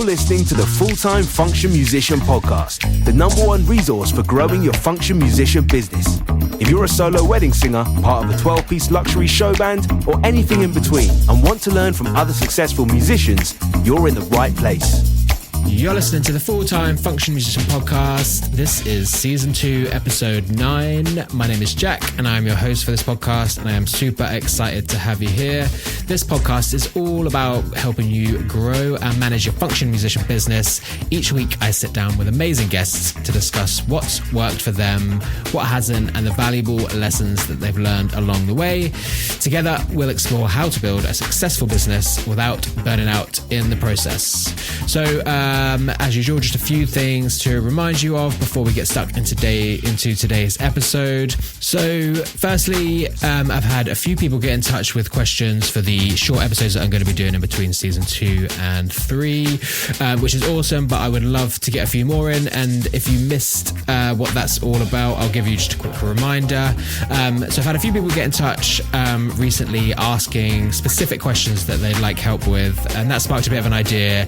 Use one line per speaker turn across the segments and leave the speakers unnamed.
You're listening to the Full-Time Function Musician Podcast, the #1 resource for growing your function musician business. If you're a solo wedding singer, part of a 12-piece luxury show band, or anything in between, and want to learn from other successful musicians, you're in the right place.
You're listening to the Full-Time Function Musician Podcast. This is Season 2, Episode 9. My name is Jack, and I'm your host for this podcast, and I am super excited to have you here. This podcast is all about helping you grow and manage your function musician business. Each week, I sit down with amazing guests to discuss what's worked for them, what hasn't, and the valuable lessons that they've learned along the way. Together, we'll explore how to build a successful business without burning out in the process. So, as usual, just a few things to remind you of before we get stuck into today's episode. So, firstly, I've had a few people get in touch with questions for the short episodes that I'm going to be doing in between Season 2 and 3, which is awesome, but I would love to get a few more in. And if you missed what that's all about, I'll give you just a quick reminder. So I've had a few people get in touch recently asking specific questions that they'd like help with, and that sparked a bit of an idea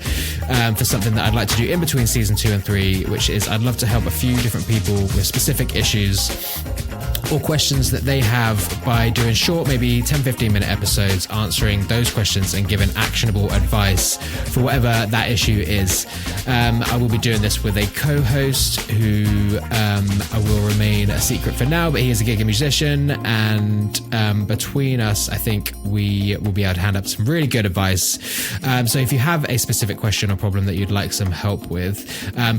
for something that I'd like to do in between Season 2 and 3, which is I'd love to help a few different people with specific issues or questions that they have by doing short, maybe 10-15 minute episodes answering those questions and giving actionable advice for whatever that issue is. I will be doing this with a co-host who I will remain a secret for now, but he is a gig musician, and between us, I think we will be able to hand up some really good advice. So if you have a specific question or problem that you'd like some help with,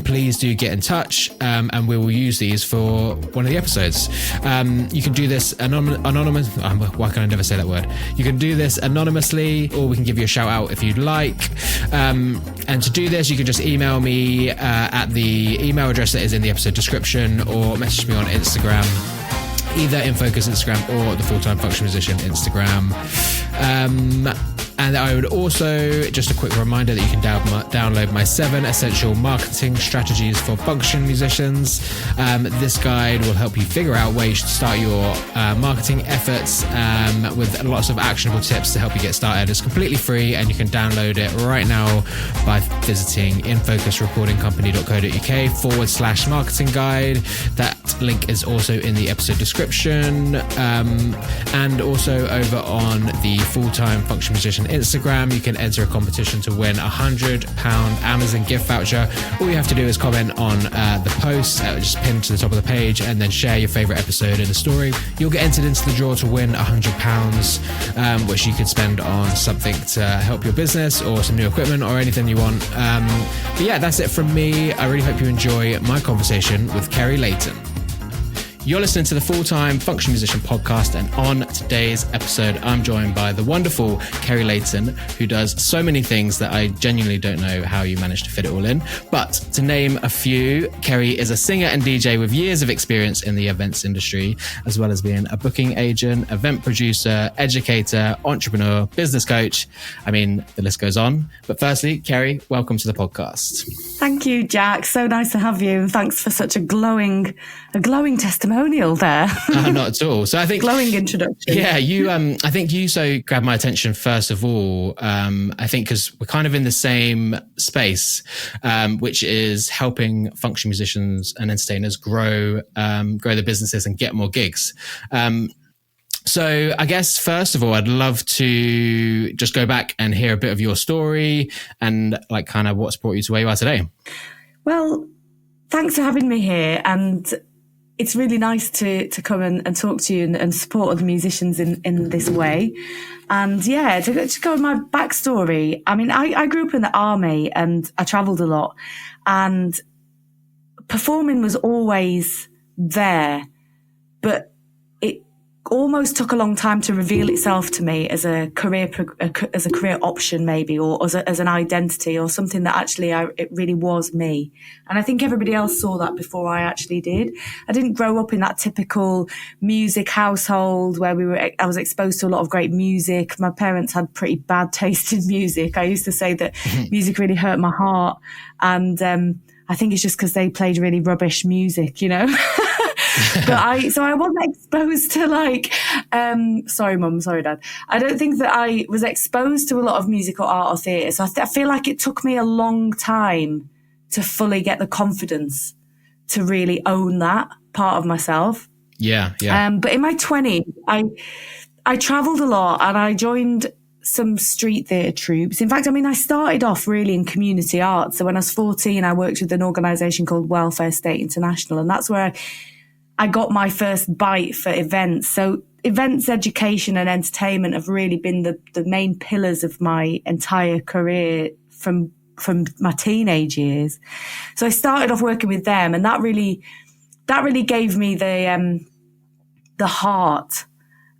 please do get in touch, and we will use these for one of the episodes. You can do this anonymous. Why can I never say that word? You can do this anonymously, or we can give you a shout out if you'd like. And to do this, you can just email me at the email address that is in the episode description, or message me on Instagram, either in Focus Instagram or the Full-Time Function Musician Instagram. And I would also, just a quick reminder that you can download my 7 essential marketing strategies for function musicians. This guide will help you figure out where you should start your marketing efforts with lots of actionable tips to help you get started. It's completely free, and you can download it right now by visiting infocusrecordingcompany.co.uk/marketing guide. That link is also in the episode description, and also over on the Full-Time Function Musician Instagram. You can enter a competition to win a £100 Amazon gift voucher. All you have to do is comment on the post, just pin to the top of the page, and then share your favorite episode in the story. You'll get entered into the draw to win £100, which you could spend on something to help your business or some new equipment or anything you want. But yeah, that's it from me. I really hope you enjoy my conversation with Kerri Layton. You're listening to the Full-Time Function Musician Podcast, and on today's episode, I'm joined by the wonderful Kerri Layton, who does so many things that I genuinely don't know how you manage to fit it all in. But to name a few, Kerri is a singer and DJ with years of experience in the events industry, as well as being a booking agent, event producer, educator, entrepreneur, business coach. I mean, the list goes on. But firstly, Kerri, welcome to the podcast.
Thank you, Jack. So nice to have you. And thanks for such a glowing testimonial there.
Not at all. So I think
glowing introduction.
Yeah, you. I think you so grabbed my attention first of all. I think because we're kind of in the same space, which is helping function musicians and entertainers grow their businesses and get more gigs. So I guess first of all, I'd love to just go back and hear a bit of your story and like kind of what's brought you to where you are today.
Well, thanks for having me here, and it's really nice to come and talk to you and support other musicians in this way. And yeah, to go with my backstory, I mean, I grew up in the army and I travelled a lot, and performing was always there, but it almost took a long time to reveal itself to me as a career option, maybe, or as an identity, or something that actually it really was me. And I think everybody else saw that before I actually did. I didn't grow up in that typical music household where I was exposed to a lot of great music. My parents had pretty bad taste in music. I used to say that music really hurt my heart, and I think it's just because they played really rubbish music, you know. So I wasn't exposed to like Sorry, Mum. Sorry, Dad. I don't think that I was exposed to a lot of musical art or theatre. So I feel like it took me a long time to fully get the confidence to really own that part of myself.
Yeah.
But in my 20s, I travelled a lot and I joined some street theatre troupes. In fact, I started off really in community arts. So when I was 14, I worked with an organisation called Welfare State International, and that's where I got my first bite for events. So events, education and entertainment have really been the main pillars of my entire career from my teenage years. So I started off working with them, and that really gave me the heart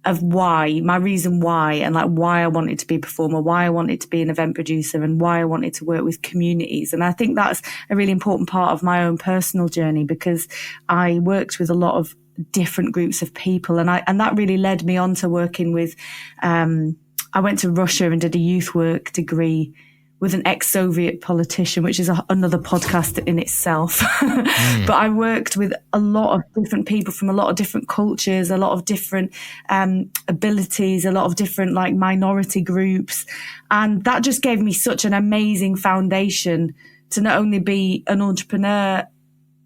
of my reason why, and like why I wanted to be a performer, why I wanted to be an event producer, and why I wanted to work with communities. And I think that's a really important part of my own personal journey, because I worked with a lot of different groups of people, and that really led me on to working with, I went to Russia and did a youth work degree with an ex-Soviet politician, which is another podcast in itself. But I worked with a lot of different people from a lot of different cultures, a lot of different abilities, a lot of different like minority groups. And that just gave me such an amazing foundation to not only be an entrepreneur,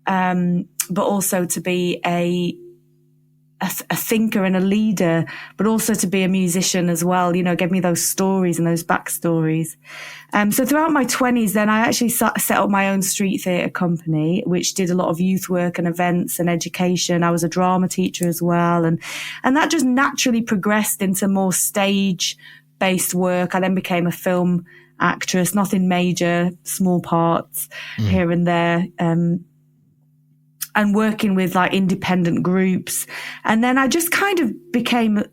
but also to be a thinker and a leader, but also to be a musician as well, gave me those stories and those backstories. So throughout my 20s, then I actually set up my own street theatre company, which did a lot of youth work and events and education. I was a drama teacher as well. And that just naturally progressed into more stage-based work. I then became a film actress, nothing major, small parts here and there. And working with like independent groups. And then I just kind of became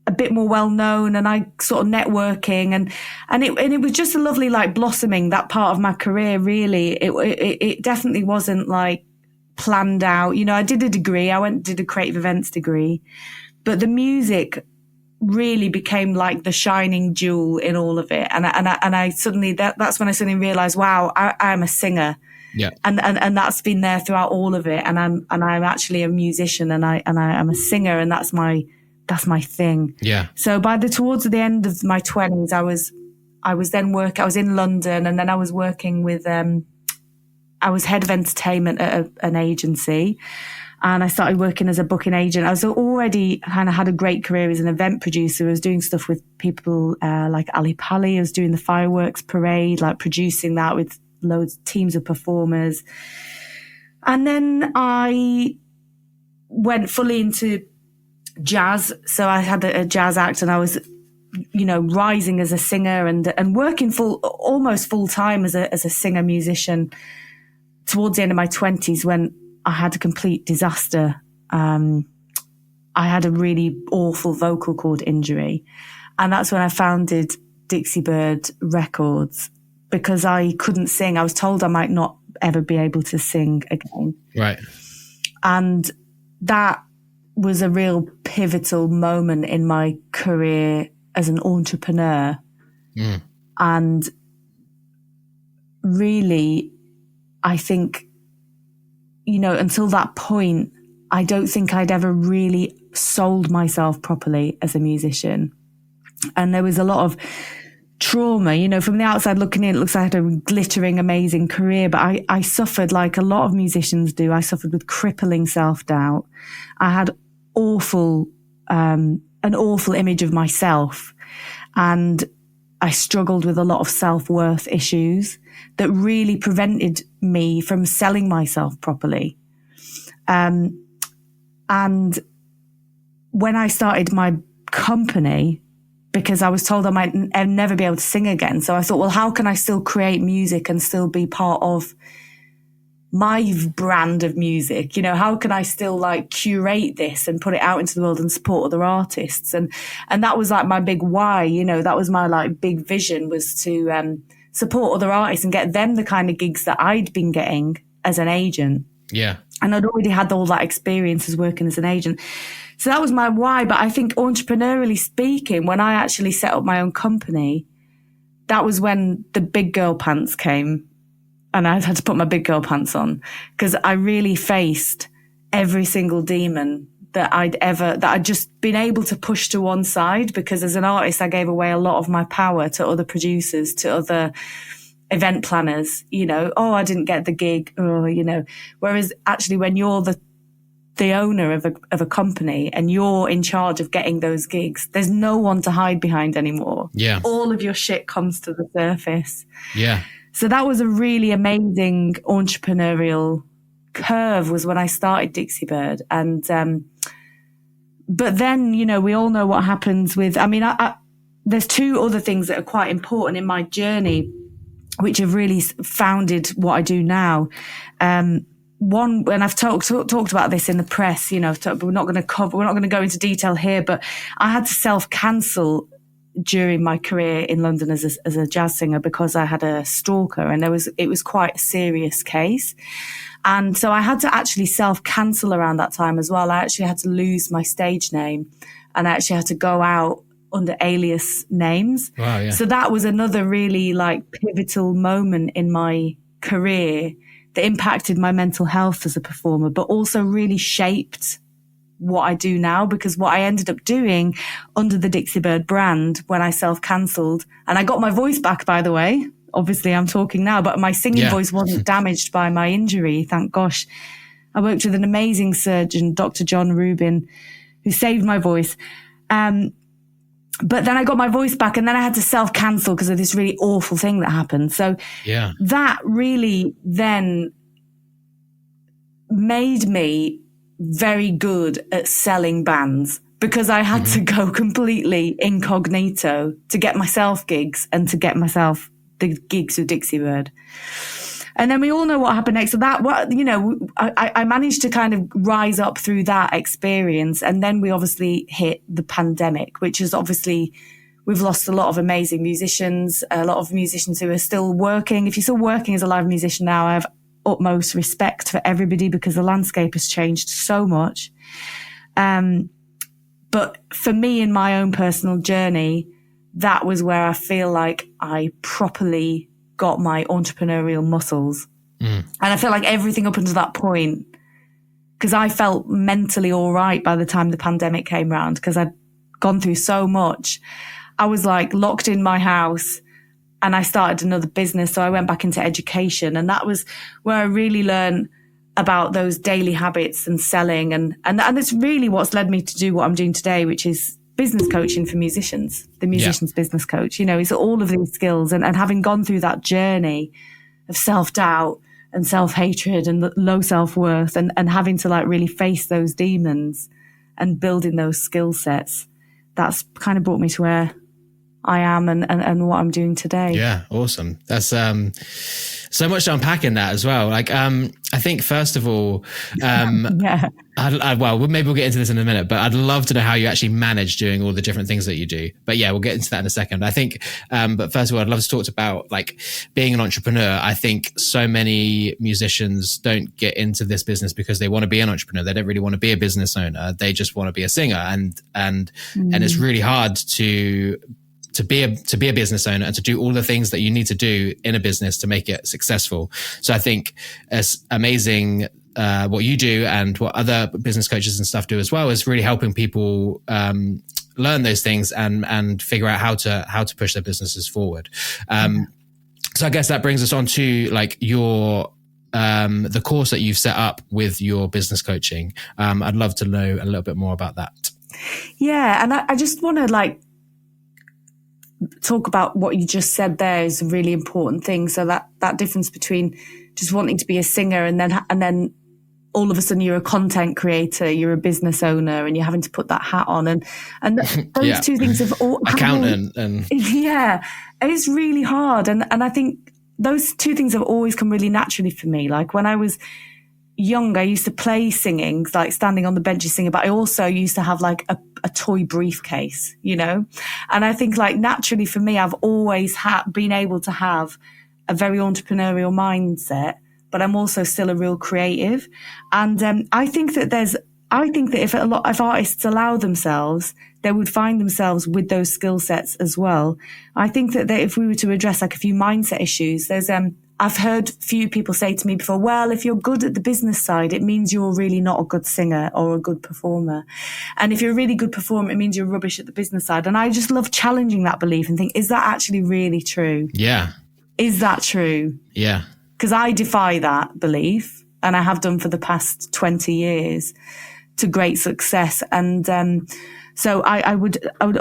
a bit more well known, and I sort of networking and it was just a lovely like blossoming, that part of my career. Really, it definitely wasn't like planned out. I did a degree. I did a creative events degree, but the music really became like the shining jewel in all of it. And I suddenly, that's when I suddenly realized, wow, I'm a singer.
Yeah.
And that's been there throughout all of it. And I'm actually a musician, and I'm a singer, and that's my thing.
Yeah.
So towards the end of my 20s, I was in London, and then I was working with, I was head of entertainment at an agency, and I started working as a booking agent. I was already kind of had a great career as an event producer. I was doing stuff with people, like Ali Pali. I was doing the fireworks parade, like producing that with loads teams of performers. And then I went fully into jazz. So I had a jazz act, and I was, rising as a singer and working almost full time as a singer musician towards the end of my 20s, when I had a complete disaster. I had a really awful vocal cord injury. And that's when I founded Dixie Bird Records, because I couldn't sing. I was told I might not ever be able to sing again.
Right.
And that was a real pivotal moment in my career as an entrepreneur. And really, I think, until that point, I don't think I'd ever really sold myself properly as a musician. And there was a lot of trauma, from the outside looking in, it looks like I had a glittering, amazing career, but I suffered like a lot of musicians do. I suffered with crippling self-doubt. I had an awful image of myself, and I struggled with a lot of self-worth issues that really prevented me from selling myself properly. And when I started my company, because I was told I might never be able to sing again. So I thought, well, how can I still create music and still be part of my brand of music? How can I still like curate this and put it out into the world and support other artists? And that was like my big why, that was my like big vision, was to support other artists and get them the kind of gigs that I'd been getting as an agent.
Yeah.
And I'd already had all that experience as working as an agent. So that was my why. But I think entrepreneurially speaking, when I actually set up my own company, that was when the big girl pants came, and I had to put my big girl pants on, because I really faced every single demon that I'd just been able to push to one side, because as an artist, I gave away a lot of my power to other producers, to other event planners, oh, I didn't get the gig, whereas actually when you're the owner of a company and you're in charge of getting those gigs, there's no one to hide behind anymore.
Yeah.
All of your shit comes to the surface.
Yeah.
So that was a really amazing entrepreneurial curve, was when I started Dixie Bird. And, but then, we all know what happens with, there's two other things that are quite important in my journey, which have really founded what I do now. One, and I've talked about this in the press, we're not going to go into detail here, but I had to self-cancel during my career in London as a jazz singer, because I had a stalker, and it was quite a serious case. And so I had to actually self-cancel around that time as well. I actually had to lose my stage name, and I actually had to go out under alias names.
Wow, yeah.
So that was another really pivotal moment in my career that impacted my mental health as a performer, but also really shaped what I do now, because what I ended up doing under the Dixie Bird brand when I self-cancelled, and I got my voice back, by the way. Obviously I'm talking now, but my singing voice wasn't damaged by my injury. Thank gosh. I worked with an amazing surgeon, Dr. John Rubin, who saved my voice. But then I got my voice back, and then I had to self-cancel because of this really awful thing that happened. So that really then made me very good at selling bands, because I had to go completely incognito to get myself gigs and to get myself the gigs with Dixie Bird. And then we all know what happened next. So that, I managed to kind of rise up through that experience. And then we obviously hit the pandemic, which is obviously, we've lost a lot of amazing musicians, a lot of musicians who are still working. If you're still working as a live musician now, I have utmost respect for everybody, because the landscape has changed so much. But for me, in my own personal journey, that was where I feel like I properly got my entrepreneurial muscles. And I feel like everything up until that point, because I felt mentally all right by the time the pandemic came around, because I'd gone through so much. I was locked in my house, and I started another business. So I went back into education, and that was where I really learned about those daily habits and selling. And it's really what's led me to do what I'm doing today, which is business coaching for musicians, the musician's business coach. It's all of these skills, and having gone through that journey of self-doubt and self-hatred and low self-worth, and having to really face those demons and building those skill sets, that's kind of brought me to where I am and what I'm doing today.
Yeah, awesome. That's so much to unpack in that as well. I think first of all, well, maybe we'll get into this in a minute, but I'd love to know how you actually manage doing all the different things that you do. But yeah, we'll get into that in a second. I think, but first of all, I'd love to talk about being an entrepreneur. I think so many musicians don't get into this business because they want to be an entrepreneur. They don't really want to be a business owner. They just want to be a singer, and it's really hard to be a business owner and to do all the things that you need to do in a business to make it successful. So I think it's amazing what you do, and what other business coaches and stuff do as well, is really helping people learn those things and figure out how to push their businesses forward. So I guess that brings us on to your the course that you've set up with your business coaching. I'd love to know a little bit more about that.
Yeah, and I just want to talk about what you just said there is a really important thing. So that difference between just wanting to be a singer and then all of a sudden you're a content creator, you're a business owner, and you're having to put that hat on, and those two things have all
accountant and
it's really hard, and I think those two things have always come really naturally for me. When I was young, I used to play singing, standing on the benches singing, but I also used to have a toy briefcase, and I think naturally for me, I've always been able to have a very entrepreneurial mindset, but I'm also still a real creative. And I think that if artists allow themselves they would find themselves with those skill sets as well. I think that if we were to address like a few mindset issues, there's I've heard few people say to me before, well, if you're good at the business side, it means you're really not a good singer or a good performer. And if you're a really good performer, it means you're rubbish at the business side. And I just love challenging that belief and think, is that actually really true?
Yeah.
Is that true?
Yeah.
Because I defy that belief, and I have done for the past 20 years to great success. And so I would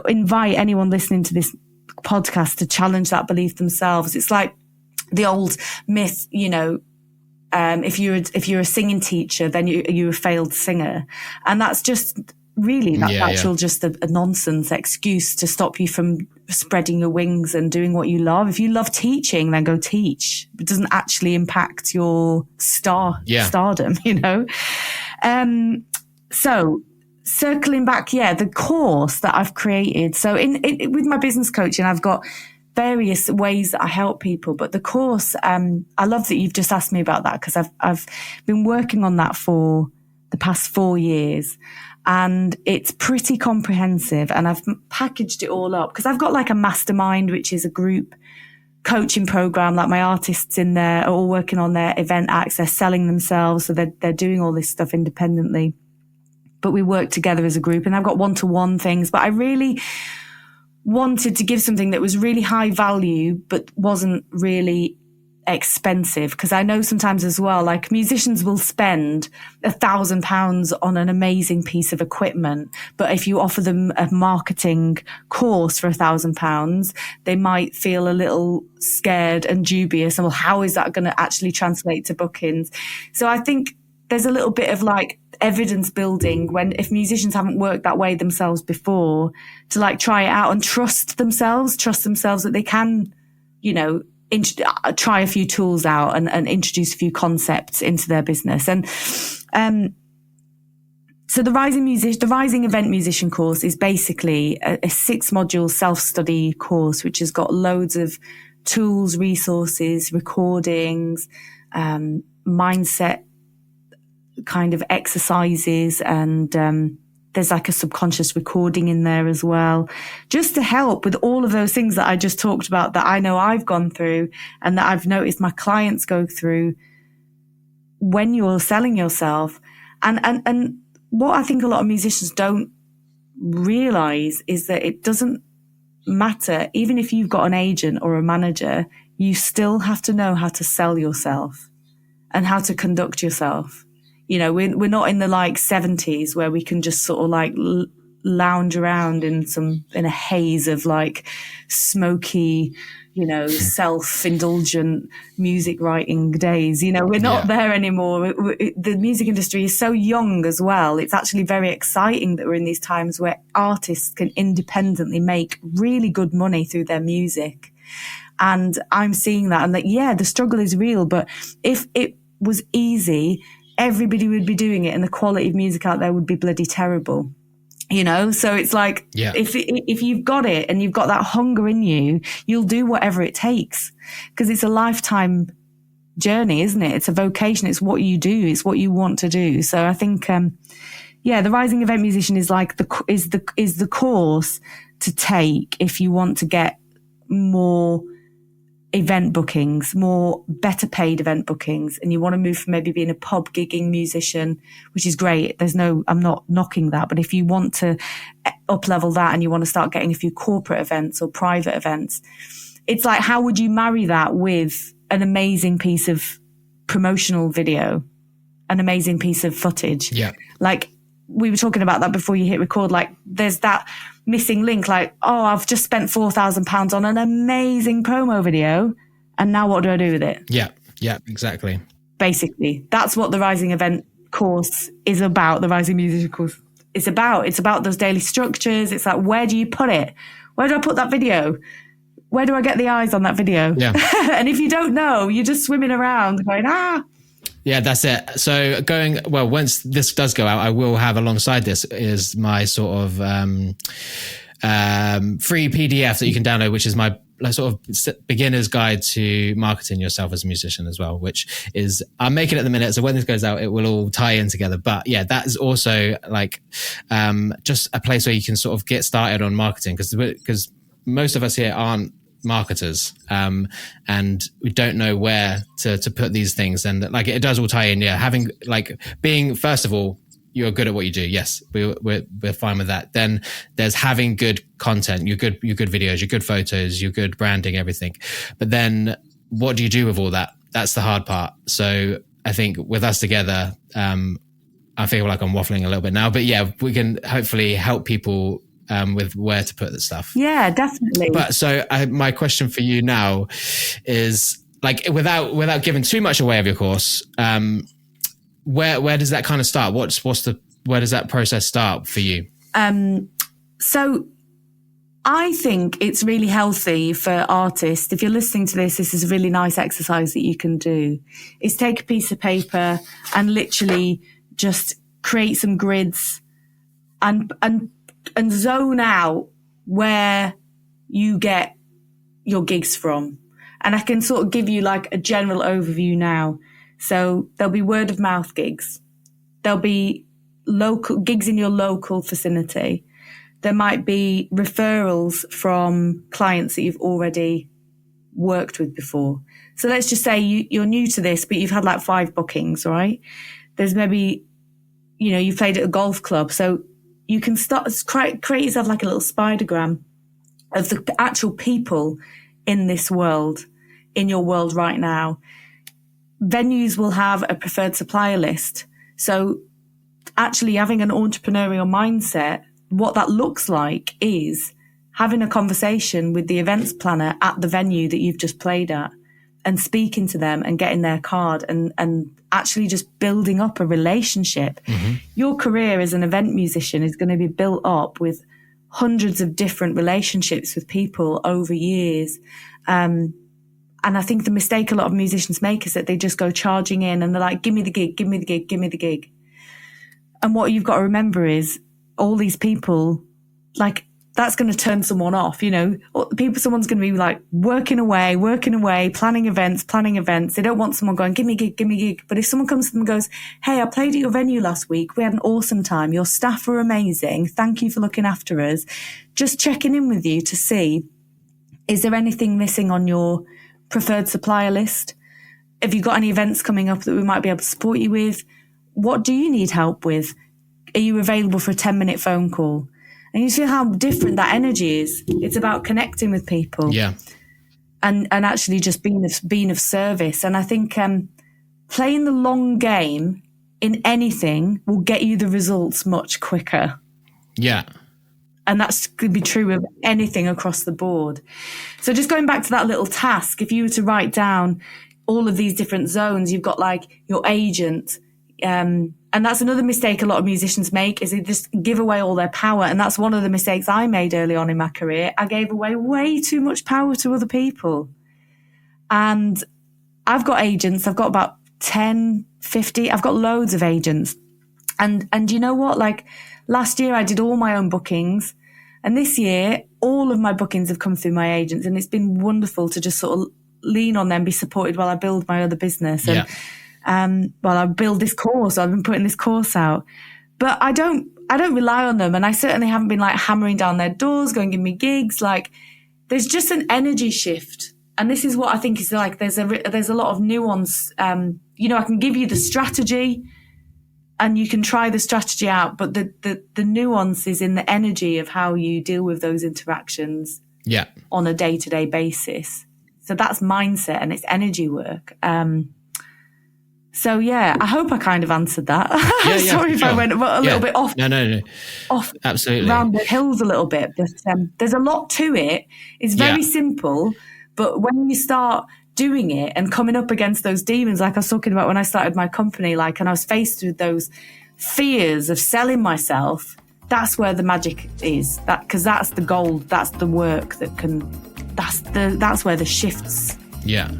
invite anyone listening to this podcast to challenge that belief themselves. It's like the old myth, you know, if you're a singing teacher, then you're a failed singer. And that's just really, just a nonsense excuse to stop you from spreading your wings and doing what you love. If you love teaching, then go teach. It doesn't actually impact your stardom, you know? So circling back, the course that I've created. So with my business coaching, I've got various ways that I help people, but the course, I love that you've just asked me about that, because I've been working on that for the past 4 years, and it's pretty comprehensive, and I've packaged it all up because I've got like a mastermind, which is a group coaching program. Like my artists in there are all working on their event access, selling themselves. So they're doing all this stuff independently, but we work together as a group, and I've got one-to-one things, but I really wanted to give something that was really high value, but wasn't really expensive. Because I know sometimes as well, like musicians will spend £1,000 on an amazing piece of equipment, but if you offer them a marketing course for £1,000, they might feel a little scared and dubious. And well, how is that going to actually translate to bookings? So I think there's a little bit of like evidence building if musicians haven't worked that way themselves before, to like try it out and trust themselves that they can, you know, try a few tools out and introduce a few concepts into their business. And so the Rising Event Musician course is basically a 6-module self-study course, which has got loads of tools, resources, recordings, mindset kind of exercises, and there's like a subconscious recording in there as well, just to help with all of those things that I just talked about, that I know I've gone through and that I've noticed my clients go through when you're selling yourself. And what I think a lot of musicians don't realize is that it doesn't matter. Even if you've got an agent or a manager, you still have to know how to sell yourself and how to conduct yourself. You know, we're not in the like 70s where we can just sort of like lounge around in a haze of like smoky, you know, self-indulgent music writing days. You know, we're not there anymore. The music industry is so young as well. It's actually very exciting that we're in these times where artists can independently make really good money through their music. And I'm seeing that, and that, the struggle is real, but if it was easy, everybody would be doing it and the quality of music out there would be bloody terrible, you know? So it's like, if you've got it and you've got that hunger in you, you'll do whatever it takes, because it's a lifetime journey, isn't it? It's a vocation. It's what you do. It's what you want to do. So I think, the Rising Event Musician is like is the course to take if you want to get more event bookings, more better paid event bookings, and you want to move from maybe being a pub gigging musician, which is great. I'm not knocking that, but if you want to up level that and you want to start getting a few corporate events or private events, it's like, how would you marry that with an amazing piece of promotional video, an amazing piece of footage?
Yeah.
Like we were talking about that before you hit record, like there's that missing link, like, oh, I've just spent £4,000 on an amazing promo video, and now what do I do with it?
Yeah, exactly.
Basically, that's what the Rising Event course is about. The Rising Musician course is about. It's about those daily structures. It's like, where do you put it? Where do I put that video? Where do I get the eyes on that video? Yeah. And if you don't know, you're just swimming around going,
Yeah, that's it. So once this does go out, I will have alongside this is my sort of free PDF that you can download, which is my like sort of beginner's guide to marketing yourself as a musician as well, which is, I'm making it at the minute. So when this goes out, it will all tie in together. But yeah, that is also like just a place where you can sort of get started on marketing, because most of us here aren't marketers, and we don't know where to put these things. And like, it does all tie in. Yeah. Having like being, first of all, you're good at what you do. Yes, we're fine with that. Then there's having good content, your good videos, your good photos, your good branding, everything. But then what do you do with all that? That's the hard part. So I think with us together, I feel like I'm waffling a little bit now, but yeah, we can hopefully help people with where to put the stuff.
Yeah, definitely.
But so my question for you now is, like, without giving too much away of your course, where does that kind of start? Where does that process start for you?
So I think it's really healthy for artists. If you're listening to this is a really nice exercise that you can do, is take a piece of paper and literally just create some grids and zone out where you get your gigs from. And I can sort of give you like a general overview now. So there'll be word of mouth gigs. There'll be local gigs in your local vicinity. There might be referrals from clients that you've already worked with before. So let's just say you're new to this, but you've had like 5 bookings, right? There's maybe, you've played at a golf club. So you can create yourself like a little spidergram of the actual people in this world, in your world right now. Venues will have a preferred supplier list. So actually having an entrepreneurial mindset, what that looks like is having a conversation with the events planner at the venue that you've just played at and speaking to them and getting their card and actually just building up a relationship. Mm-hmm. Your career as an event musician is going to be built up with hundreds of different relationships with people over years. And I think the mistake a lot of musicians make is that they just go charging in and they're like, give me the gig, give me the gig, give me the gig. And what you've got to remember is all these people, like, that's going to turn someone off, someone's going to be like working away, planning events. They don't want someone going, give me a gig. But if someone comes to them and goes, hey, I played at your venue last week. We had an awesome time. Your staff were amazing. Thank you for looking after us. Just checking in with you to see, is there anything missing on your preferred supplier list? Have you got any events coming up that we might be able to support you with? What do you need help with? Are you available for a 10-minute phone call? And you see how different that energy is. It's about connecting with people.
Yeah.
And actually just being of service. And I think playing the long game in anything will get you the results much quicker.
Yeah.
And that's going to be true of anything across the board. So just going back to that little task, if you were to write down all of these different zones, you've got like your agent, and that's another mistake a lot of musicians make, is they just give away all their power. And that's one of the mistakes I made early on in my career. I gave away way too much power to other people. And I've got agents. I've got about 10, 50. I've got loads of agents. And you know what? Like last year I did all my own bookings. And this year, all of my bookings have come through my agents. And it's been wonderful to just sort of lean on them, be supported while I build my other business. And, while I build this course, I've been putting this course out, but I don't rely on them. And I certainly haven't been like hammering down their doors, going, give me gigs. Like there's just an energy shift. And this is what I think is like, there's a lot of nuance. I can give you the strategy and you can try the strategy out, but the nuance is in the energy of how you deal with those interactions on a day-to-day basis. So that's mindset and it's energy work. So yeah, I hope I kind of answered that. Sorry if I went a little bit off.
No.
Off
absolutely
around the hills a little bit, but there's a lot to it. It's very simple, but when you start doing it and coming up against those demons, like I was talking about when I started my company, and I was faced with those fears of selling myself, that's where the magic is. Because that's the gold, that's the work that's where the shifts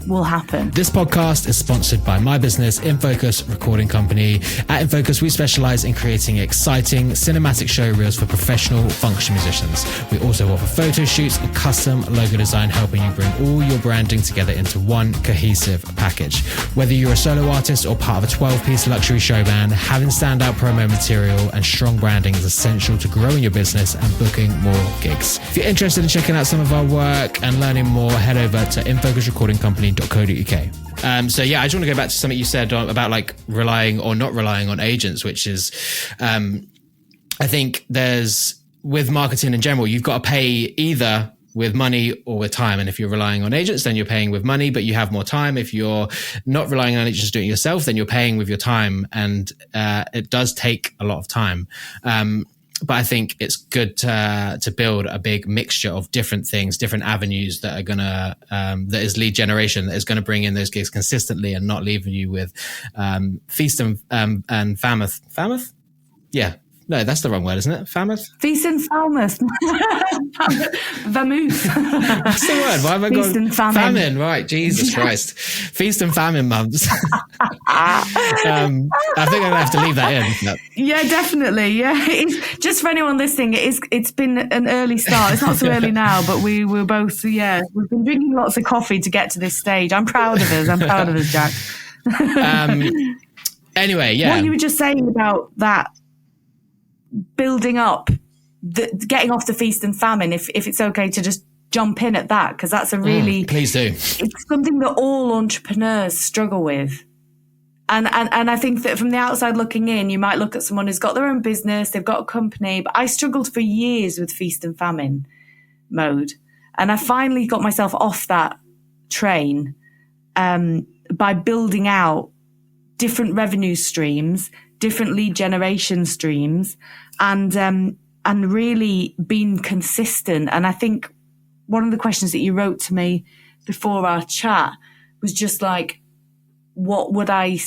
will happen.
This podcast is sponsored by my business, In Focus Recording Company. At In Focus, we specialize in creating exciting cinematic show reels for professional function musicians. We also offer photo shoots and custom logo design, helping you bring all your branding together into one cohesive package. Whether you're a solo artist or part of a 12-piece luxury show band, having standout promo material and strong branding is essential to growing your business and booking more gigs. If you're interested in checking out some of our work and learning more, head over to infocusrecordingcompany.co.uk. So yeah, I just want to go back to something you said about like relying or not relying on agents, which is, I think there's, with marketing in general, you've got to pay either with money or with time. And if you're relying on agents, then you're paying with money, but you have more time. If you're not relying on agents, doing it yourself, then you're paying with your time. And it does take a lot of time. But I think it's good to build a big mixture of different things, different avenues that are gonna that is lead generation, that is gonna bring in those gigs consistently and not leaving you with feast and famine. Fammoth? Yeah. No, that's the wrong word, isn't it? Fammoth?
Feast and Falmouth. Vermouth.
That's the word. Why have I got
Feast and famine.
Famine, right. Jesus Christ. Feast and famine months. I think I'm going to have to leave that in. No.
Yeah, definitely. Yeah. It's, just for anyone listening, it's been an early start. It's not so early now, but we were both, we've been drinking lots of coffee to get to this stage. I'm proud of us. Jack.
Anyway, yeah.
What you were just saying about that, building up, getting off the feast and famine, if it's okay to just jump in at that, because that's a really
please do.
It's something that all entrepreneurs struggle with, and I think that from the outside looking in, you might look at someone who's got their own business, they've got a company, but I struggled for years with feast and famine mode, and I finally got myself off that train by building out different revenue streams, different lead generation streams, and really being consistent. And I think one of the questions that you wrote to me before our chat was just like, what would I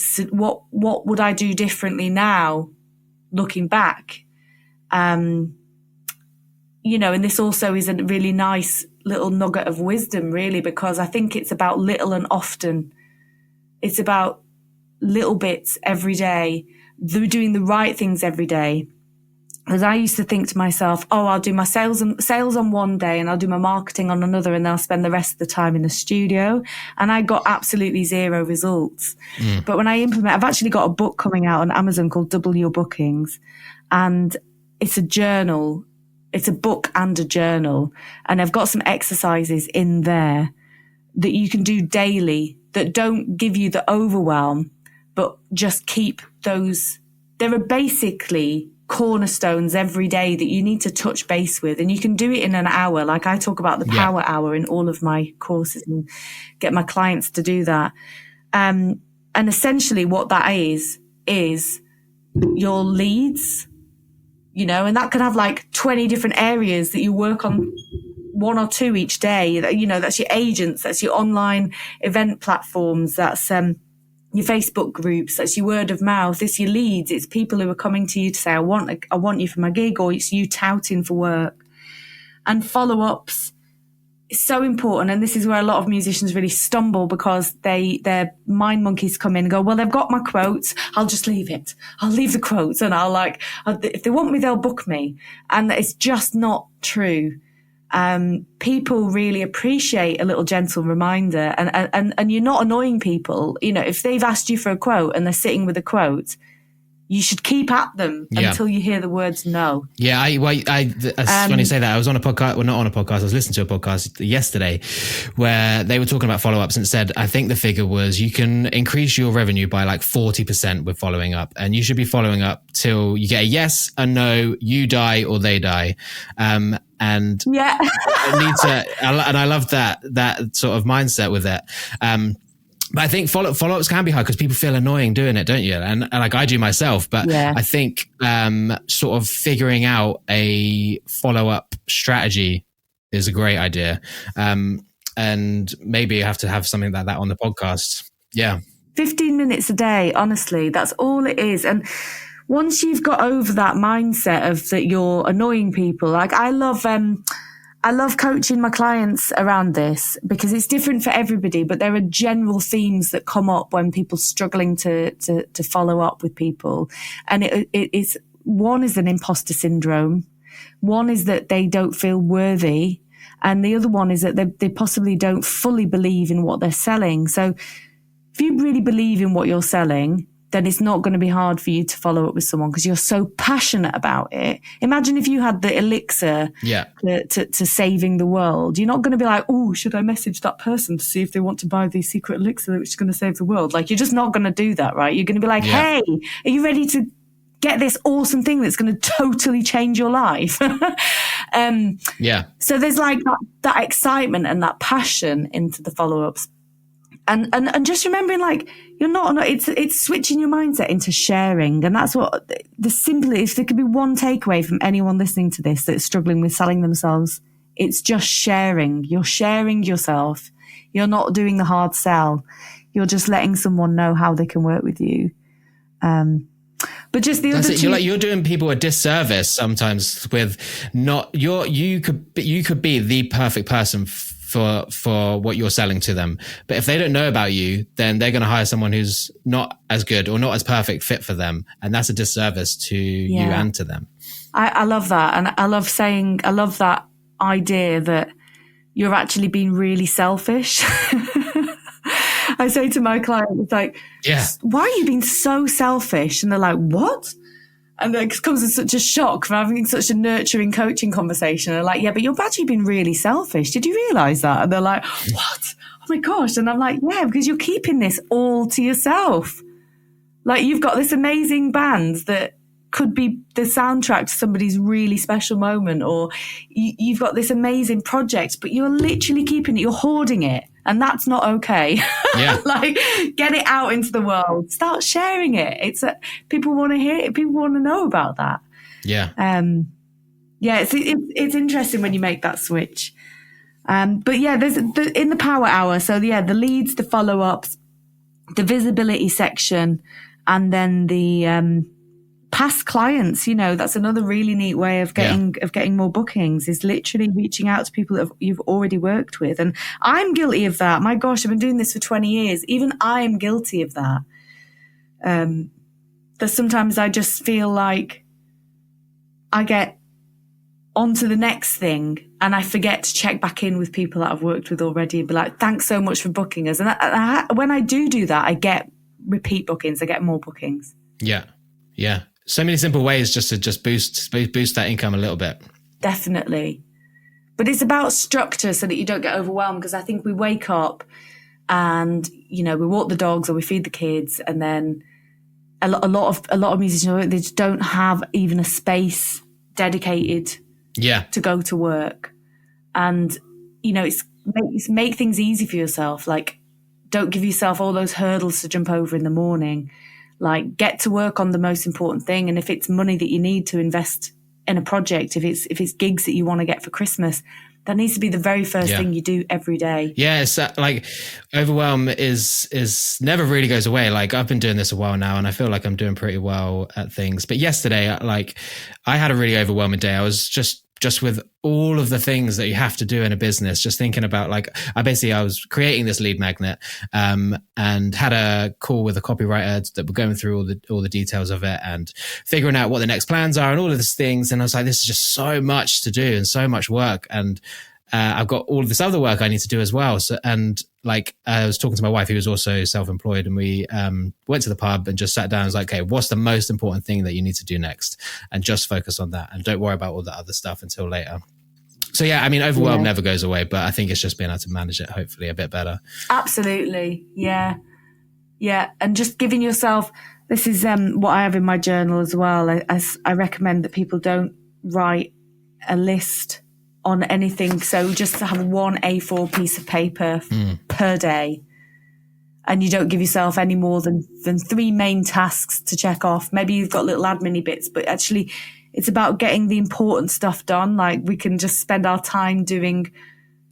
do differently now, looking back? And this also is a really nice little nugget of wisdom, really, because I think it's about little and often. It's about little bits every day, doing the right things every day. Because I used to think to myself, I'll do my sales on one day and I'll do my marketing on another, and then I'll spend the rest of the time in the studio. And I got absolutely zero results. But when I I've actually got a book coming out on Amazon called Double Your Bookings. And it's a journal. It's a book and a journal. And I've got some exercises in there that you can do daily that don't give you the overwhelm, but just keep those. There are basically cornerstones every day that you need to touch base with, and you can do it in an hour. Like I talk about the power hour in all of my courses and get my clients to do that. And essentially what that is your leads, and that can have like 20 different areas that you work on, one or two each day. That's your agents, that's your online event platforms, that's your Facebook groups, that's your word of mouth, it's your leads, it's people who are coming to you to say, I want you for my gig, or it's you touting for work. And follow-ups is so important. And this is where a lot of musicians really stumble, because their mind monkeys come in and go, well, they've got my quotes, I'll just leave it. I'll leave the quotes, and if they want me, they'll book me. And it's just not true. People really appreciate a little gentle reminder, and you're not annoying people. If they've asked you for a quote and they're sitting with a quote, you should keep at them until you hear the words no.
Yeah, when you say that, I was on a podcast, well, not on a podcast, I was listening to a podcast yesterday where they were talking about follow-ups and said, I think the figure was you can increase your revenue by like 40% with following up, and you should be following up till you get a yes, a no, you die or they die. And I love that sort of mindset with it. But I think follow-ups can be hard because people feel annoying doing it, don't you? And like I do myself, but I think sort of figuring out a follow-up strategy is a great idea. And maybe you have to have something like that on the podcast. Yeah.
15 minutes a day, honestly, that's all it is. And once you've got over that mindset of that you're annoying people, like I love I love coaching my clients around this because it's different for everybody, but there are general themes that come up when people struggling to follow up with people. And it's one is an imposter syndrome. One is that they don't feel worthy. And the other one is that they possibly don't fully believe in what they're selling. So if you really believe in what you're selling, then it's not going to be hard for you to follow up with someone because you're so passionate about it. Imagine if you had the elixir to saving the world. You're not going to be like, oh, should I message that person to see if they want to buy the secret elixir which is going to save the world? Like, you're just not going to do that, right? You're going to be like, hey, are you ready to get this awesome thing that's going to totally change your life? So there's like that excitement and that passion into the follow-ups. And just remembering, like, you're not, it's switching your mindset into sharing. And that's what the simple, if there could be one takeaway from anyone listening to this that's struggling with selling themselves, it's just sharing. You're sharing yourself. You're not doing the hard sell. You're just letting someone know how they can work with you. But just the other two,
you're doing people a disservice sometimes with not you could be the perfect person for what you're selling to them. But if they don't know about you, then they're going to hire someone who's not as good or not as perfect fit for them. And that's a disservice to you and to them.
I love that. And I love that idea that you're actually being really selfish. I say to my clients, like, why are you being so selfish? And they're like, what? And it comes as such a shock from having such a nurturing coaching conversation. They're like, yeah, but you've actually been really selfish. Did you realize that? And they're like, what? Oh my gosh. And I'm like, yeah, because you're keeping this all to yourself. Like, you've got this amazing band that could be the soundtrack to somebody's really special moment, or you've got this amazing project, but you're literally keeping it, you're hoarding it. And that's not okay. Yeah. Like, get it out into the world. Start sharing it. People want to hear it. People want to know about that.
Yeah.
It's interesting when you make that switch. But yeah, there's in the power hour. So the leads, the follow-ups, the visibility section, and then the past clients. You know, that's another really neat way of getting more bookings, is literally reaching out to people that you've already worked with. And I'm guilty of that. My gosh, I've been doing this for 20 years. Even I'm guilty of that. That sometimes I just feel like I get onto the next thing and I forget to check back in with people that I've worked with already and be like, thanks so much for booking us. And when I do that, I get repeat bookings. I get more bookings.
Yeah. Yeah. So many simple ways just to boost that income a little bit.
Definitely. But it's about structure so that you don't get overwhelmed, because I think we wake up and, you know, we walk the dogs or we feed the kids, and then a lot of musicians, they just don't have even a space dedicated to go to work. And, you know, it's make things easy for yourself. Like, don't give yourself all those hurdles to jump over in the morning. Like, get to work on the most important thing. And if it's money that you need to invest in a project, if it's gigs that you want to get for Christmas, that needs to be the very first thing you do every day. Yeah,
it's like overwhelm is never really goes away. Like, I've been doing this a while now and I feel like I'm doing pretty well at things. But yesterday, like, I had a really overwhelming day. I was just with all of the things that you have to do in a business, just thinking about, like, I was creating this lead magnet, and had a call with a copywriter that were going through all the details of it and figuring out what the next plans are and all of these things. And I was like, this is just so much to do and so much work. And I've got all of this other work I need to do as well. So, and like, I was talking to my wife, who was also self-employed, and we went to the pub and just sat down and was like, okay, what's the most important thing that you need to do next? And just focus on that and don't worry about all the other stuff until later. So yeah, I mean, overwhelm never goes away, but I think it's just being able to manage it, hopefully, a bit better.
Absolutely. Yeah. Yeah. And just giving yourself, this is what I have in my journal as well. I recommend that people don't write a list on anything. So just to have one A4 piece of paper per day. And you don't give yourself any more than 3 main tasks to check off. Maybe you've got little admin bits, but actually it's about getting the important stuff done. Like, we can just spend our time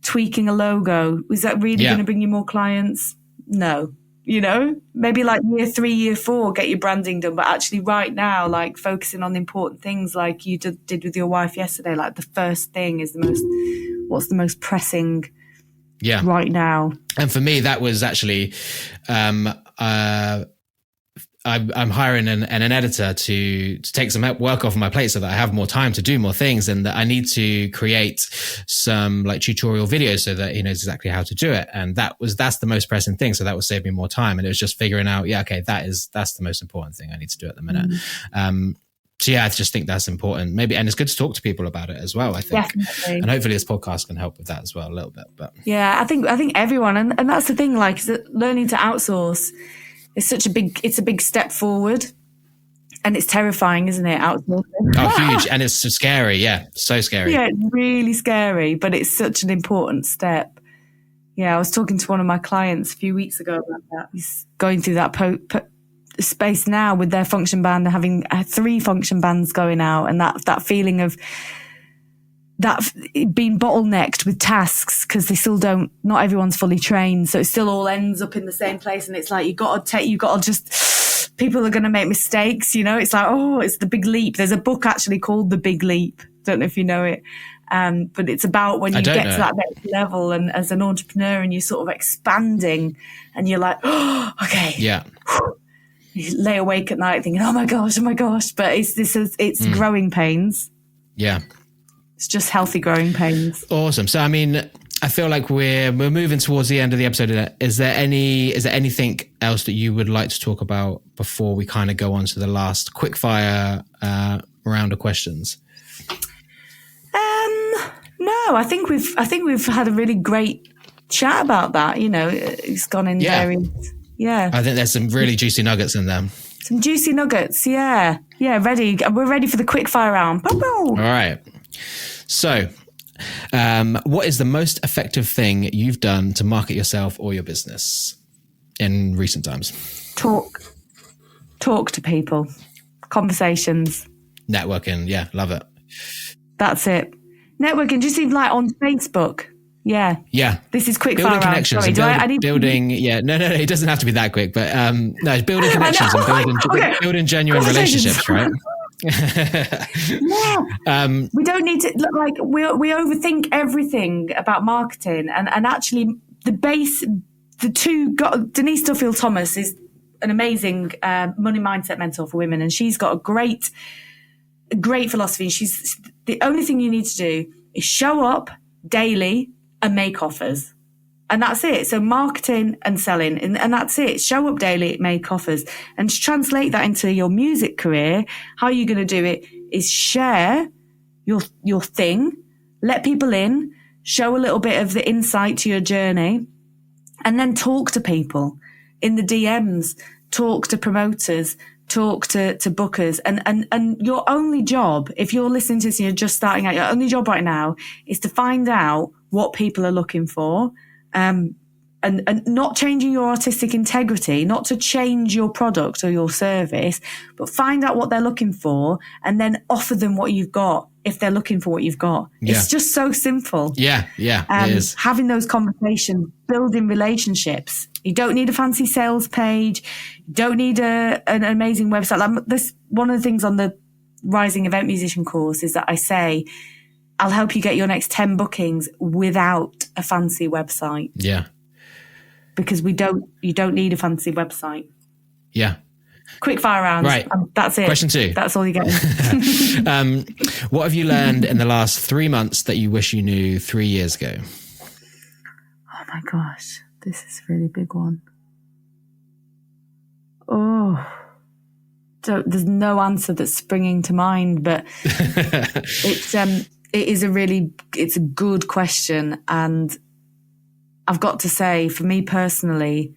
tweaking a logo. Is that really going to bring you more clients? No. You know, maybe like year 3, year 4, get your branding done. But actually right now, like, focusing on the important things, like you did with your wife yesterday, like the first thing is the what's the most pressing
Yeah.
right now.
And for me, that was actually, I'm hiring an editor to take some work off my plate so that I have more time to do more things, and that I need to create some like tutorial videos so that he knows exactly how to do it. And that's the most pressing thing. So that would save me more time. And it was just figuring out, that's the most important thing I need to do at the minute. So yeah, I just think that's important. Maybe, and it's good to talk to people about it as well, I think.
Definitely.
And hopefully this podcast can help with that as well a little bit. But
yeah, I think everyone, and that's the thing, like, is that learning to outsource is it's a big step forward, and it's terrifying, isn't it? Outsourcing.
Oh, huge. And it's so scary. Yeah. So scary.
Yeah, it's really scary, but it's such an important step. Yeah, I was talking to one of my clients a few weeks ago about that. He's going through that space now with their function band, having 3 function bands going out, and that feeling of that being bottlenecked with tasks because they still not everyone's fully trained, so it still all ends up in the same place. And it's like people are going to make mistakes, it's like, it's the big leap. There's a book actually called The Big Leap, don't know if you know it, but it's about when you get to that next level, and as an entrepreneur, and you're sort of expanding, and you're like, okay,
yeah.
You lay awake at night thinking, oh my gosh, but it's growing pains.
Yeah.
It's just healthy growing pains.
Awesome. So, I mean, I feel like we're moving towards the end of the episode. Is there anything else that you would like to talk about before we kind of go on to the last quick fire round of questions?
No, I think we've had a really great chat about that. It's gone in very. Yeah.
I think there's some really juicy nuggets in there.
Some juicy nuggets, yeah. Yeah, ready. We're ready for the quick fire round.
All right. So, what is the most effective thing you've done to market yourself or your business in recent times?
Talk to people. Conversations.
Networking, yeah, love it.
That's it. Networking, just even like on Facebook. Yeah.
Yeah.
This is quick
building
fire
connections.
Sorry,
Yeah. No, it doesn't have to be that quick, but no, it's building connections and building genuine relationships, right?
Yeah. We don't need to like we overthink everything about marketing, and actually Denise Duffield Thomas is an amazing money mindset mentor for women, and she's got a great philosophy. She's the only thing you need to do is show up daily and make offers. And that's it. So marketing and selling, and that's it. Show up daily, make offers. And to translate that into your music career, how you're going to do it is share your thing, let people in, show a little bit of the insight to your journey, and then talk to people in the DMs, talk to promoters, talk to bookers. And your only job, if you're listening to this and you're just starting out, your only job right now is to find out what people are looking for. And not changing your artistic integrity, not to change your product or your service, but find out what they're looking for and then offer them what you've got if they're looking for what you've got. Yeah. It's just so simple.
Yeah, it is.
Having those conversations, building relationships. You don't need a fancy sales page. You don't need an amazing website. Like this, one of the things on the Rising Event Musician course is that I say, I'll help you get your next 10 bookings without a fancy website.
Yeah.
Because you don't need a fancy website.
Yeah.
Quick fire round.
Right. That's it. Question 2.
That's all you get.
What have you learned in the last 3 months that you wish you knew 3 years ago?
Oh my gosh. This is a really big one. Oh. There's no answer that's springing to mind, but it's a good question. And I've got to say, for me personally,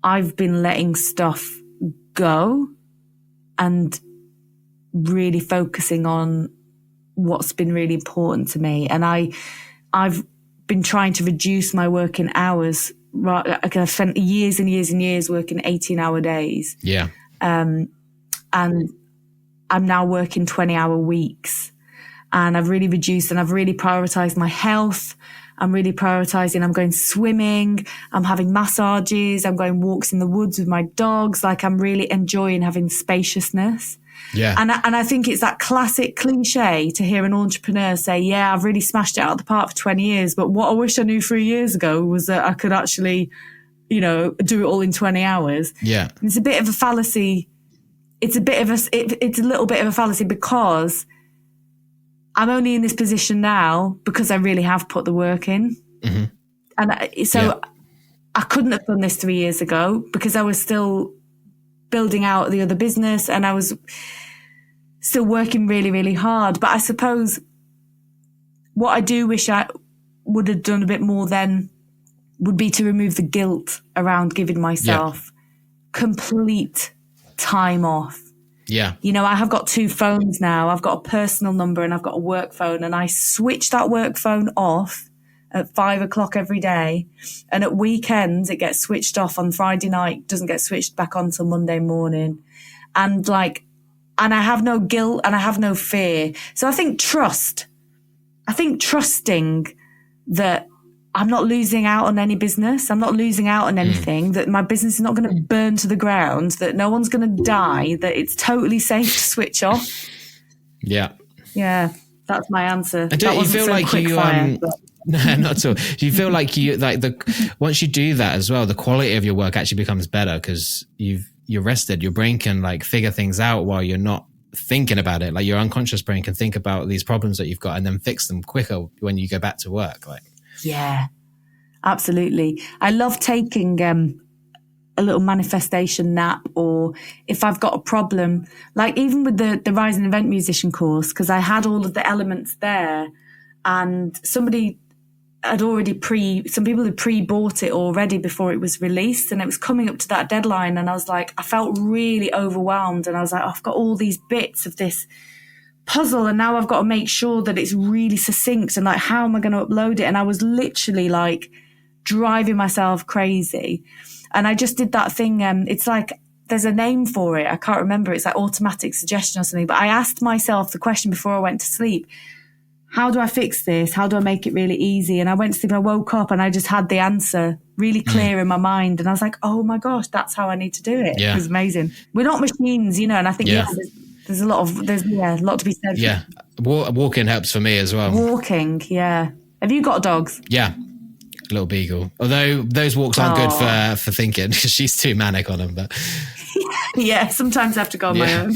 I've been letting stuff go and really focusing on what's been really important to me. And I've been trying to reduce my working hours. Right, I've spent years and years and years working 18-hour days.
Yeah.
And I'm now working 20-hour weeks. And I've really reduced, and I've really prioritized my health. I'm really prioritizing. I'm going swimming. I'm having massages. I'm going walks in the woods with my dogs. Like, I'm really enjoying having spaciousness.
Yeah.
And I think it's that classic cliche to hear an entrepreneur say, yeah, I've really smashed it out of the park for 20 years. But what I wish I knew 3 years ago was that I could actually, do it all in 20 hours.
Yeah.
It's a bit of a fallacy. It's a little bit of a fallacy because I'm only in this position now because I really have put the work in.
Mm-hmm.
And I couldn't have done this 3 years ago because I was still building out the other business and I was still working really, really hard. But I suppose what I do wish I would have done a bit more then would be to remove the guilt around giving myself complete time off.
Yeah.
I have got 2 phones now. I've got a personal number and I've got a work phone, and I switch that work phone off at 5:00 every day. And at weekends, it gets switched off on Friday night, doesn't get switched back on till Monday morning. And I have no guilt and I have no fear. So I think trusting that I'm not losing out on any business. I'm not losing out on anything, that my business is not going to burn to the ground, that no one's going to die, that it's totally safe to switch off.
Yeah.
Yeah, that's my answer.
And don't you feel like you, no, not at all. Do you feel like once you do that as well, the quality of your work actually becomes better because you're rested. Your brain can figure things out while you're not thinking about it. Like your unconscious brain can think about these problems that you've got and then fix them quicker when you go back to work.
Yeah, absolutely. I love taking a little manifestation nap, or if I've got a problem, like even with the Rising Event Musician course, because I had all of the elements there and somebody had some people had pre-bought it already before it was released, and it was coming up to that deadline. And I was like, I felt really overwhelmed, and I was like, I've got all these bits of this puzzle, and now I've got to make sure that it's really succinct, and how am I going to upload it? And I was literally driving myself crazy. And I just did that thing. It's there's a name for it. I can't remember. It's automatic suggestion or something. But I asked myself the question before I went to sleep: how do I fix this? How do I make it really easy? And I went to sleep, I woke up and I just had the answer really clear in my mind. And I was like, oh my gosh, that's how I need to do it.
Yeah.
It was amazing. We're not machines, and I think, there's a lot to be said.
Yeah. Walking helps for me as well.
Walking. Yeah. Have you got dogs?
Yeah. Little beagle. Although those walks aren't good for thinking because she's too manic on them, but
yeah, sometimes I have to go on my own.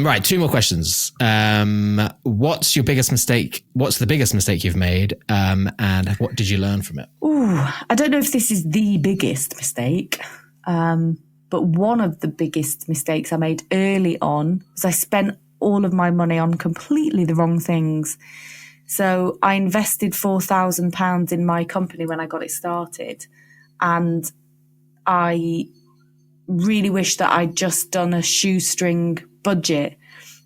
Right, 2 more questions. What's the biggest mistake you've made, and what did you learn from it?
Ooh, I don't know if this is the biggest mistake, but one of the biggest mistakes I made early on was I spent all of my money on completely the wrong things. So I invested £4,000 in my company when I got it started, and I really wish that I'd just done a shoestring budget.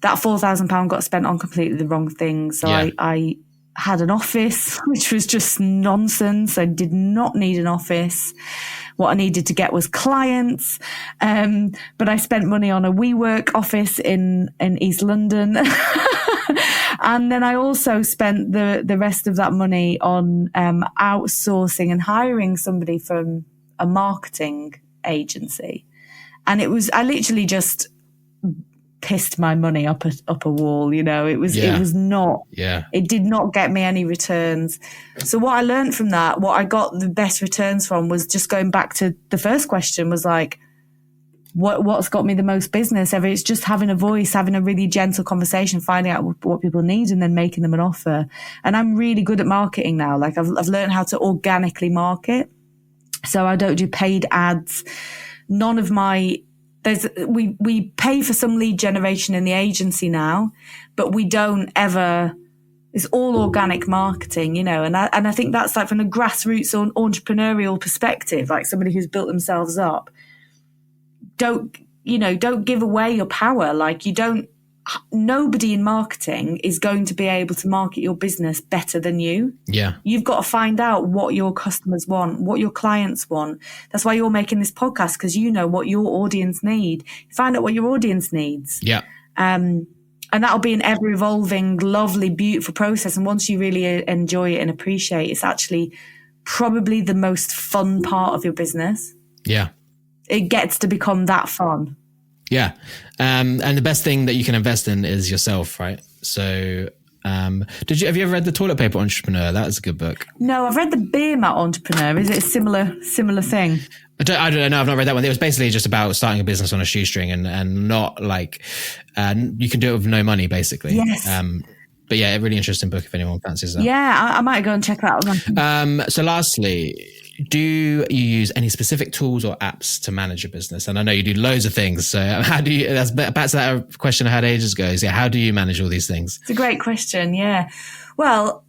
That £4,000 got spent on completely the wrong things. So I had an office, which was just nonsense. I did not need an office. What I needed to get was clients. But I spent money on a WeWork office in East London. And then I also spent the rest of that money on outsourcing and hiring somebody from a marketing agency. And I literally just pissed my money up a wall, it was not, it did not get me any returns. So what I learned from that, what I got the best returns from, was just going back to the first question, was what's got me the most business ever? It's just having a voice, having a really gentle conversation, finding out what people need and then making them an offer. And I'm really good at marketing now. I've learned how to organically market. So I don't do paid ads. None of we pay for some lead generation in the agency now, but we don't ever, it's all organic marketing, and I think that's from a grassroots or entrepreneurial perspective, somebody who's built themselves up. Don't give away your power. Nobody in marketing is going to be able to market your business better than you. Yeah. You've got to find out what your customers want, what your clients want. That's why you're making this podcast, because you know what your audience need. Find out what your audience needs. Yeah. And that'll be an ever evolving, lovely, beautiful process. And once you really enjoy it and appreciate it, it's actually probably the most fun part of your business. Yeah. It gets to become that fun.
Yeah. And the best thing that you can invest in is yourself, right? So have you ever read The Toilet Paper Entrepreneur? That was a good book.
No, I've read The Beer Mat Entrepreneur. Is it a similar thing?
I don't know. I've not read that one. It was basically just about starting a business on a shoestring and not like, you can do it with no money, basically.
Yes.
But yeah, a really interesting book if anyone fancies that.
Yeah, I might go and check that out.
So lastly, do you use any specific tools or apps to manage your business? And I know you do loads of things. So that's back to that question I had ages ago. Is how do you manage all these things?
It's a great question. Yeah. Well,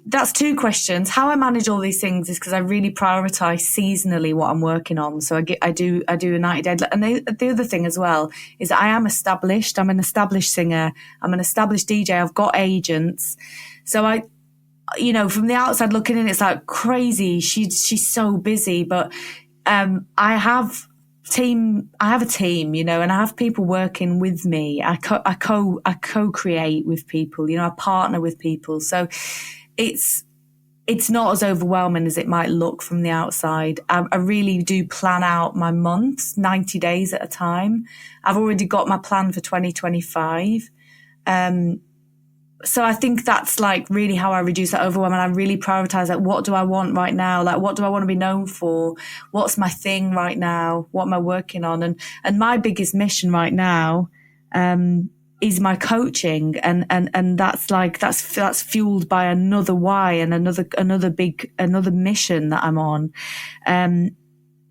that's two questions. How I manage all these things is because I really prioritize seasonally what I'm working on. So I do a 90-day. And the other thing as well is that I am established. I'm an established singer. I'm an established DJ. I've got agents. So from the outside looking in, it's like crazy. She's so busy, but I have a team, and I have people working with me. I co-create with people, I partner with people. So it's not as overwhelming as it might look from the outside. I really do plan out my months, 90 days at a time. I've already got my plan for 2025. So I think that's like really how I reduce that overwhelm, and I really prioritize like, what do I want right now? Like, what do I want to be known for? What's my thing right now? What am I working on? And my biggest mission right now, is my coaching. And that's fueled by another why and another mission that I'm on.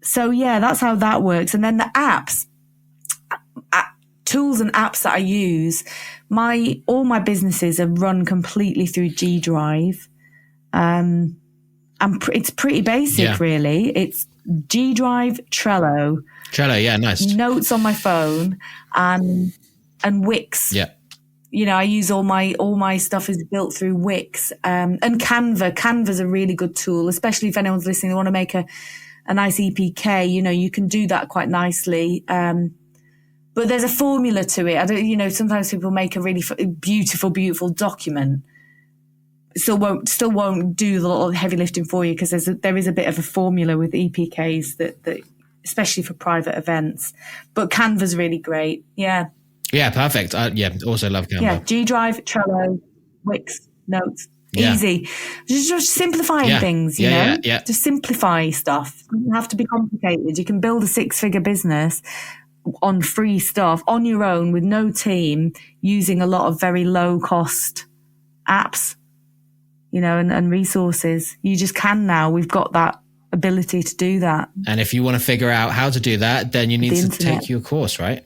So yeah, that's how that works. And then the apps, tools and apps that I use, all my businesses are run completely through G Drive. It's pretty basic, really. It's G Drive, Trello,
yeah, nice.
Notes on my phone, and Wix.
Yeah.
I use all my stuff is built through Wix, and Canva. Canva's a really good tool, especially if anyone's listening. They want to make a nice EPK. You can do that quite nicely. But there's a formula to it. I don't, sometimes people make a really beautiful document. Still won't do the lot of heavy lifting for you because there is a bit of a formula with EPKs that especially for private events. But Canva's really great. Yeah.
Yeah, perfect. Also love Canva.
Yeah, G Drive, Trello, Wix, Notes. Easy. Just simplifying things, you know? Yeah. Just simplify stuff. It doesn't have to be complicated. You can build a 6-figure business on free stuff on your own with no team, using a lot of very low cost apps, and resources. You just can now. We've got that ability to do that. And
if you want to figure out how to do that, then you need to take your course, right?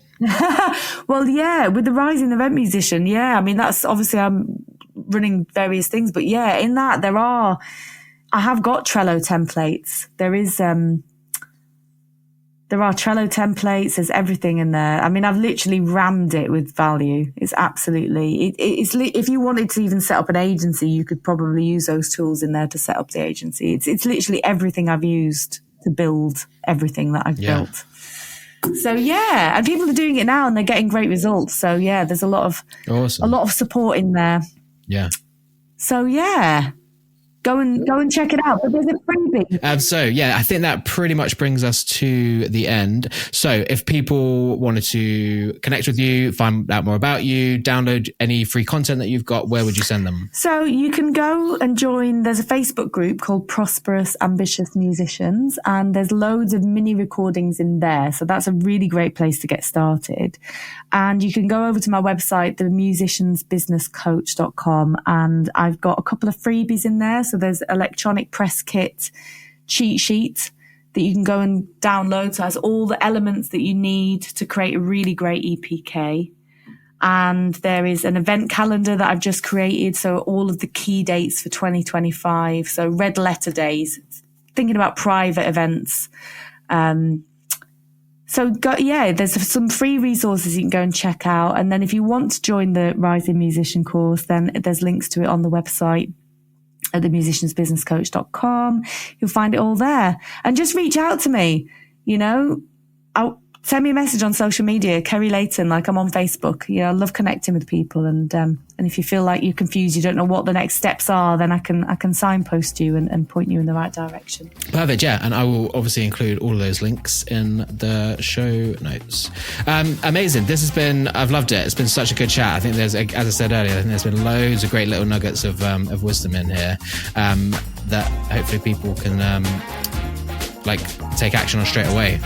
Well, yeah, with the Rising Event Musician, yeah. I mean, that's obviously I'm running various things, but yeah, in that I have got Trello templates. There are Trello templates. There's everything in there. I mean, I've literally rammed it with value. It's absolutely, if you wanted to even set up an agency, you could probably use those tools in there to set up the agency. It's literally everything I've used to build everything that I've built. So yeah, and people are doing it now and they're getting great results. So yeah, there's a lot of support in there.
Yeah.
So yeah, go and check it out. But there's a freebie.
So yeah, I think that pretty much brings us to the end. So if people wanted to connect with you, find out more about you, download any free content that you've got, where would you send them?
So you can go and join. There's a Facebook group called Prosperous Ambitious Musicians, and there's loads of mini recordings in there. So that's a really great place to get started. And you can go over to my website, themusiciansbusinesscoach.com, and I've got a couple of freebies in there. So there's electronic press kit cheat sheet that you can go and download. So it has all the elements that you need to create a really great EPK. And there is an event calendar that I've just created. So all of the key dates for 2025. So red letter days, thinking about private events. There's some free resources you can go and check out. And then if you want to join the Rising Musician course, then there's links to it on the website at themusiciansbusinesscoach.com. You'll find it all there. And just reach out to me, send me a message on social media, Kerri Layton, like I'm on Facebook. I love connecting with people. And if you feel like you're confused, you don't know what the next steps are, then I can signpost you and point you in the right direction.
Perfect, yeah. And I will obviously include all of those links in the show notes. Amazing. I've loved it. It's been such a good chat. I think as I said earlier, I think there's been loads of great little nuggets of wisdom in here that hopefully people can take action on straight away.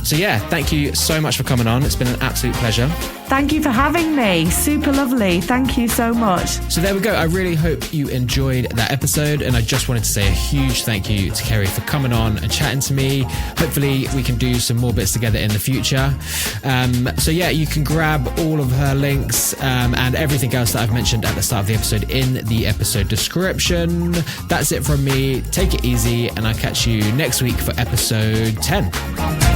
So yeah, thank you so much for coming on. It's been an absolute pleasure.
Thank you for having me. Super lovely. Thank you so much.
So there we go. I really hope you enjoyed that episode. And I just wanted to say a huge thank you to Kerri for coming on and chatting to me. Hopefully we can do some more bits together in the future. So yeah, you can grab all of her links and everything else that I've mentioned at the start of the episode in the episode description. That's it from me. Take it easy, and I'll catch you next week for episode 10.